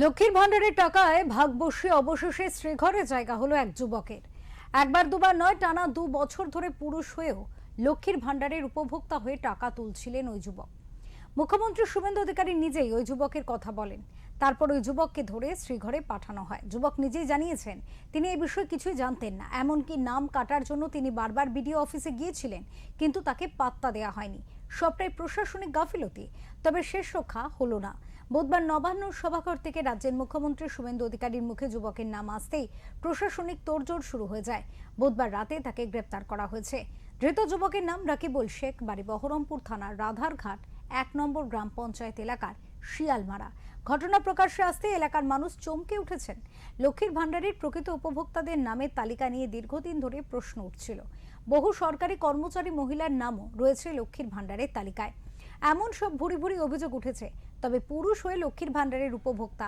লক্ষ্মীর ভান্ডারের টাকায় ভাগ বসিয়ে অবশেষে শ্রীঘরে জায়গা হলো এক যুবকের। একবার দুবার নয়, টানা 2 বছর ধরে পুরুষ হয়েও লক্ষ্মীর ভান্ডারের উপভোক্তা হয়ে টাকা তুলছিলেন ওই যুবক। মুখ্যমন্ত্রী শুভেন্দু অধিকারী নিজেই ওই যুবকের কথা বলেন, তারপর ওই যুবককে ধরে শ্রীঘরে পাঠানো হয়। যুবক নিজেই জানিয়েছেন তিনি এই বিষয়ে কিছুই জানতেন না, এমনকি নাম কাটার জন্য তিনি বারবার বিডিও অফিসে গিয়েছিলেন, কিন্তু তাকে পাত্তা দেওয়া হয়নি। সবটাই প্রশাসনিক গাফিলতি। তবে শেষ রক্ষা হলো না। বুধবার নবান্ন সভাঘর থেকে রাজ্যের মুখ্যমন্ত্রী শুভেন্দু অধিকারীর মুখে যুবকের নাম আসতেই প্রশাসনিক তোড়জোড় শুরু হয়ে যায়। বুধবার রাতে তাকে গ্রেপ্তার করা হয়েছে। ধৃত যুবকের নাম রাকিবুল শেখ, বাড়ি বহরমপুর থানার রাধারঘাট 1 নম্বর গ্রাম পঞ্চায়েত এলাকার শিয়ালমারা। ঘটনা প্রকাশ্যে আসতে এলাকার মানুষ চমকে উঠেছেন। লক্ষ্মীর ভান্ডারের প্রকৃত উপভোক্তাদের নামের তালিকা নিয়ে দীর্ঘদিন ধরে প্রশ্ন উঠছিল। বহু সরকারি কর্মচারী মহিলার নামও রয়েছে লক্ষ্মীর ভান্ডারের তালিকায়। এমন সব ভুরি ভুরি অভিযোগ উঠেছে, তবে পুরুষ হয়ে লক্ষ্মীর ভান্ডারের উপভোক্তা,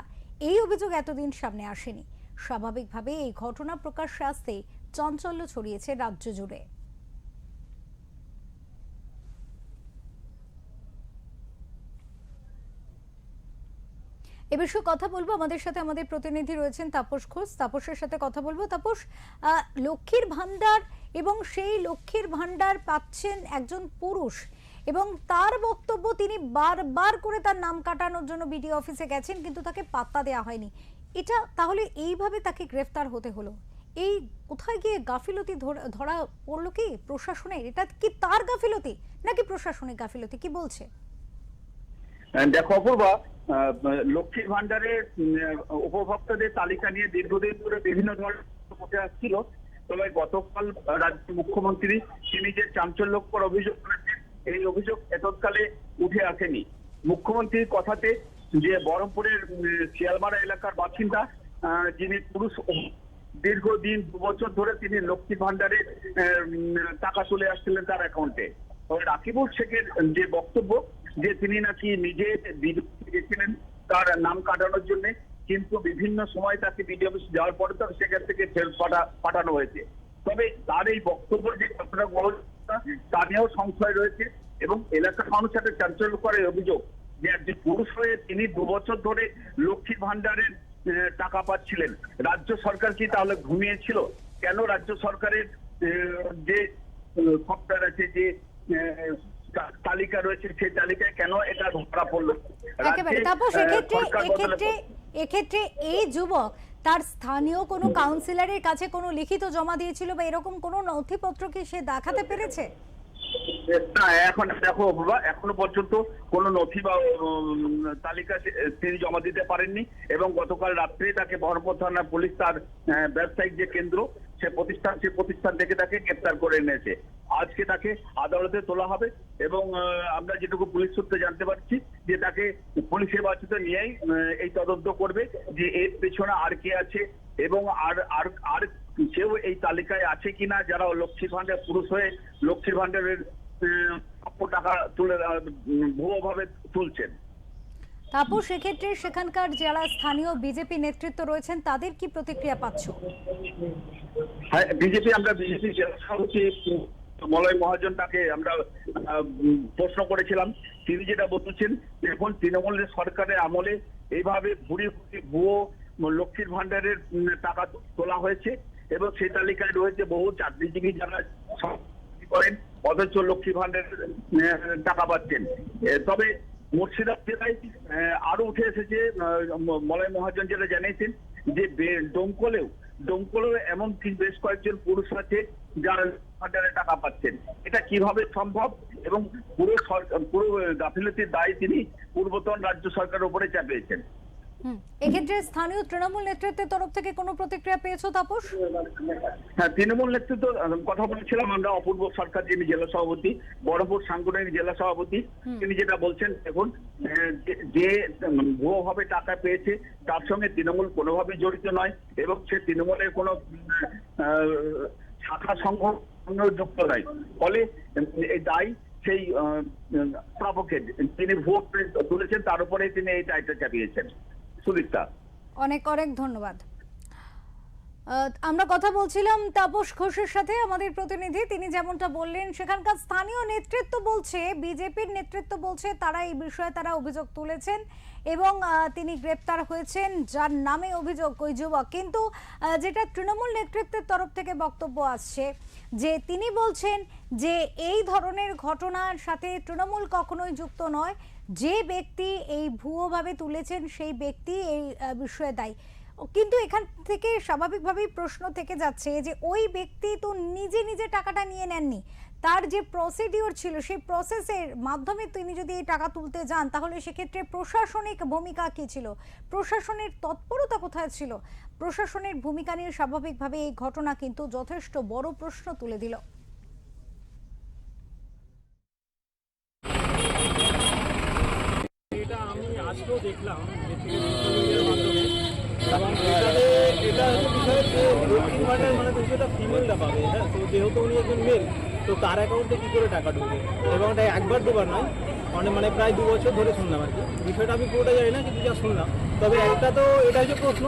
এই অভিযোগ এতদিন সামনে আসেনি। স্বাভাবিকভাবে এই ঘটনা প্রকাশ্যে আসতে চাঞ্চল্য ছড়িয়েছে রাজ্য জুড়ে। এ বিষয়ে কথা বলবো, আমাদের সাথে আমাদের প্রতিনিধি রয়েছেন তাপস ঘোষ। তাপসের সাথে কথা বলবো। তাপস, লক্ষ্মীর ভান্ডার এবং সেই লক্ষ্মীর ভান্ডার পাচ্ছেন একজন পুরুষ, এবং তার বক্তব্য তিনি বারবার করে তার নাম কাটানোর জন্য বিডিও অফিসে গেছেন, কিন্তু তাকে পাত্তা দেওয়া হয়নি। এটা তাহলে এইভাবে তাকে গ্রেফতার হতে হলো, এই কোথায় গিয়ে গাফিলতি ধরা পড়লো কি প্রশাসনের? এটা কি তার গাফিলতি নাকি প্রশাসনিক গাফিলতি, কি বলছে? দেখো অপূর্বা, লক্ষ্মীর ভান্ডারের উপভোক্তাদের তালিকা নিয়ে দীর্ঘদিন ধরে বিভিন্ন ধরনের উঠে আসছিল। তবে গতকাল রাজ্যের মুখ্যমন্ত্রী তিনি যে চাঞ্চল্যকর অভিযোগ করেছেন, এই অভিযোগ এতকালে উঠে আসেনি। মুখ্যমন্ত্রীর কথাতে যে বহরমপুরের শিয়ালমারা এলাকার বাসিন্দা যিনি পুরুষ, দীর্ঘদিন 2 বছর ধরে তিনি লক্ষ্মীর ভান্ডারে টাকা তুলে আসছিলেন তার অ্যাকাউন্টে। রাকিবুল শেখের যে বক্তব্য যে তিনি নাকি নিজে গেছিলেন তার নাম কাটানোর জন্য, কিন্তু বিভিন্ন সময় তাকে বিডিও অফিস যাওয়ার পরে তার সেখান থেকে ফেরত পাঠানো হয়েছে। তবে তার এই বক্তব্য যে কতটা বড় তা নিয়েও সংশয় রয়েছে, এবং এলাকার মানুষ একটা চাঞ্চল্যকর অভিযোগ যে একজন পুরুষ হয়ে তিনি 2 বছর ধরে লক্ষ্মীর ভান্ডারের টাকা পাচ্ছিলেন। রাজ্য সরকার কি তাহলে ঘুমিয়েছিল? কেন রাজ্য সরকারের যে সফটওয়্যার আছে, যে তালিকা রয়েছে, সেই তালিকায় কেন এটা ধরা পড়লো? এক্ষেত্রে এই যুবক তার স্থানীয় কোনো কাউন্সিলরের কাছে কোনো লিখিত জমা দিয়েছিল বা এরকম কোনো নথিপত্র কি সে দেখাতে পেরেছে? না, এখন দেখো বাবা, এখনো পর্যন্ত কোনো নথি বা তালিকা তিনি জমা দিতে পারেননি, এবং গতকাল রাত্রে তাকে বহরমপুর থানা পুলিশ তার ব্যবসায়িক যে কেন্দ্র সে প্রতিষ্ঠান থেকে তাকে গ্রেপ্তার করে এনেছে। আজকে তাকে আদালতে তোলা হবে, এবং আমরা যেটুকু পুলিশ সূত্রে জানতে পারছি যে তাকে পুলিশ হেফাজতে নিয়েই এই তদন্ত করবে যে এর পেছনে আর কে আছে, এবং আর কেউ এই তালিকায় আছে কিনা যারা লক্ষ্মীর ভান্ডার পুরুষ হয়ে লক্ষ্মীর ভান্ডারের টাকা তুলে ভুয়োভাবে তুলছেন। তারপর সেক্ষেত্রে সেখানকার যারা স্থানীয় বিজেপি নেতৃত্ব রয়েছেন তাদের কি প্রতিক্রিয়া পাচ্ছ? হ্যাঁ, আমরা বিজেপি জেলা সভাপতি মলয় মহাজন, তাকে আমরা প্রশ্ন করেছিলাম। তিনি যেটা বলছেন, এখন তৃণমূলের সরকারের আমলে এইভাবে ভুয়ো লক্ষ্মীর ভান্ডারের টাকা তোলা হয়েছে, এবং সেই তালিকায় রয়েছে বহু চাকরিজীবী যারা করেন অথচ লক্ষ্মী ভান্ডারের টাকা পাচ্ছেন। তবে মুর্শিদাবাদ জেলায় আরো উঠে এসেছে, মলয় মহাজন যেটা জানিয়েছেন যে ডোমকলেও এমন বেশ কয়েকজন পুরুষ আছে যারা ভান্ডারে টাকা পাচ্ছেন। এটা কিভাবে সম্ভব, এবং পুরো গাফিলতির দায় তিনি পূর্বতন রাজ্য সরকারের উপরে চাপিয়েছেন। এক্ষেত্রে স্থানীয় তৃণমূল নেতৃত্বের তরফ থেকে কোনো প্রতিক্রিয়া পেয়েছো তাপস? হ্যাঁ, তৃণমূল নেতৃত্ব কথা বলেছিলাম আমরা। অপূর্ব সরকার যিনি জেলা সভাপতি, বহরমপুর সাংগঠনিক জেলা সভাপতি, তিনি যেটা বলছেন, এখন যে ভুয়োভাবে টাকা পেয়েছে তার সঙ্গে তৃণমূল কোনোভাবেই জড়িত নয়, এবং সে তৃণমূলের কোনো শাখা সংগঠন যুক্ত নয়। ফলে এই দায় সেই প্রাপকের, তিনি ভোট তুলেছেন তার উপরে তিনি এই দায়িত্ব চাপিয়েছেন। সুদীপ্তা, অনেক অনেক ধন্যবাদ। আমরা কথা বলছিলাম তাপস ঘোষের সাথে, আমাদের প্রতিনিধি। তিনি যেমনটা বললেন, সেখানকার স্থানীয় নেতৃত্ব বলছে, বিজেপির নেতৃত্ব বলছে তারা এই বিষয়ে তারা অভিযোগ তুলেছেন এবং তিনি গ্রেপ্তার হয়েছেন, যার নামে অভিযোগ ওই যুবক। কিন্তু যেটা তৃণমূল নেতৃত্বের তরফ থেকে বক্তব্য আসছে, যে তিনি বলছেন যে এই ধরনের ঘটনার সাথে তৃণমূল কখনোই যুক্ত নয়, যে ব্যক্তি এই ভুয়োভাবে তুলেছেন সেই ব্যক্তি এই বিষয়ে দায়ী। কিন্তু এখান থেকে স্বাভাবিকভাবেই প্রশ্ন থেকে যাচ্ছে যে ওই ব্যক্তি তো নিজে নিজে টাকাটা নিয়ে নেননি, তার যে প্রসিডিওর ছিল সেই প্রসেসের মাধ্যমে তিনি যদি এই টাকা তুলতে যান, তাহলে সেক্ষেত্রে প্রশাসনিক ভূমিকা কী ছিল, প্রশাসনের তৎপরতা কোথায় ছিল? প্রশাসনের ভূমিকা নিয়ে স্বাভাবিকভাবে এই ঘটনা কিন্তু যথেষ্ট বড় প্রশ্ন তুলে দিল। এটা আমি আজকেও দেখলাম এর মাধ্যমে, এবং এটাতে এটা হচ্ছে বিষয় যে লক্ষ্মীর ভান্ডার মানে তুমি এটা ফিমেলটা পাবে। হ্যাঁ, তো যেহেতু উনি একজন মেল, তো তার অ্যাকাউন্টে কী করে টাকা ঢুকবে, এবং এটা একবার দুবার নয়, মানে প্রায় 2 বছর ধরে শুনলাম আর কি। বিষয়টা আমি পুরোটা জানি না, কিন্তু যা শুনলাম, তবে একটা তো এটা হচ্ছে প্রশ্ন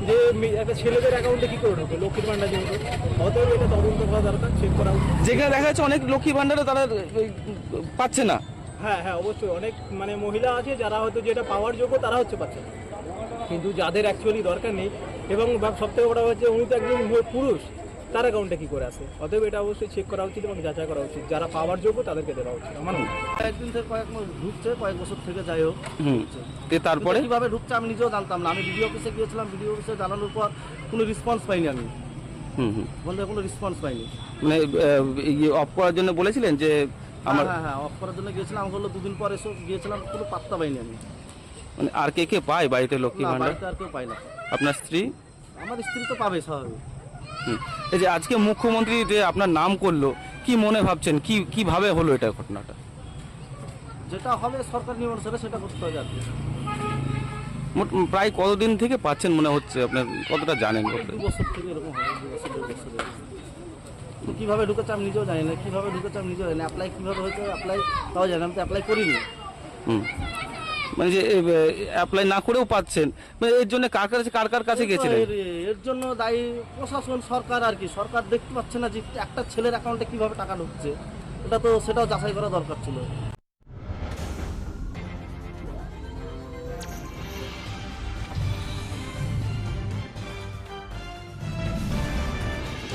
যে একটা ছেলেদের অ্যাকাউন্টে কী করে ঢুকে লক্ষ্মীর ভান্ডার যেহেতু, অতএব এটা তদন্ত করা দরকার, চেক করা উচিত। যেখানে দেখা যাচ্ছে অনেক লক্ষ্মী ভান্ডারে তারা পাচ্ছে না। হ্যাঁ হ্যাঁ, অবশ্যই অনেক মানে মহিলা আছে যারা হয়তো যেটা পাওয়ার যোগ্য তারা হচ্ছে পাচ্ছে না, কিন্তু যাদের অ্যাকচুয়ালি দরকার নেই, এবং সবথেকে বড় হচ্ছে উনি তো একজন পুরুষ, তার অ্যাকাউন্টে কী করে আসে। অতএব এটা অবশ্যই চেক করা উচিত এবং যাচাই করা উচিত, যারা পাওয়ার যোগ্য তাদেরকে দেওয়া উচিত আমার মনে হয়। একদিন থেকে কয়েক মাস ঢুকছে, কয়েক বছর থেকে যাই হোক তারপরে কিন্তু কিভাবে ঢুকছে আমি নিজেও জানতাম না। আমি বিডিও অফিসে গিয়েছিলাম, বিডিও অফিসে জানানোর পর কোনো রেসপন্স পাইনি। আমি বলতে কোনো রেসপন্স পাইনি। মানে অফ করার জন্য বলেছিলেন যে আমার হ্যাঁ অফ করার জন্য গিয়েছিলাম, আমি বললো 2 দিন পর এসে গিয়েছিলাম, কোনো পাত্তা পাইনি আমি। মানে আর কে পায় বাড়িতে লক্ষ্মী না, ভান্ডার? বাড়িতে আর কেউ পাই না। আপনার স্ত্রী? আমার স্ত্রী তো পাবে স্বাভাবিক। এই যে আজকে মুখ্যমন্ত্রী যে আপনার নাম করলো, কি মনে ভাবছেন, কিভাবে হলো এটা ঘটনাটা? যেটা হবে সরকার নিয়ম অনুসারে সেটা করতে হবে আর কি। প্রায় কতদিন থেকে পাচ্ছেন মনে হচ্ছে, আপনার কতটা জানেন? 2 বছর থেকে এরকম হবে, 2 বছর 1.5 বছর তো কীভাবে ঢুকেছে আমি নিজেও জানি না, কীভাবে ঢুকেছে আমি নিজেও জানি না। অ্যাপ্লাই কীভাবে হয়েছে অ্যাপ্লাই তাও জানি, আমি তো অ্যাপ্লাই করিনি। মানে যে অ্যাপ্লাই না করেও পাচ্ছেন, মানে এর জন্য কার কাছে গেছিলেন? এর জন্য দায়ী প্রশাসন, সরকার আর কি। সরকার দেখতে পাচ্ছে না যে একটা ছেলের অ্যাকাউন্টে কিভাবে টাকা ঢুকছে, সেটাও যাচাই করা দরকার ছিল।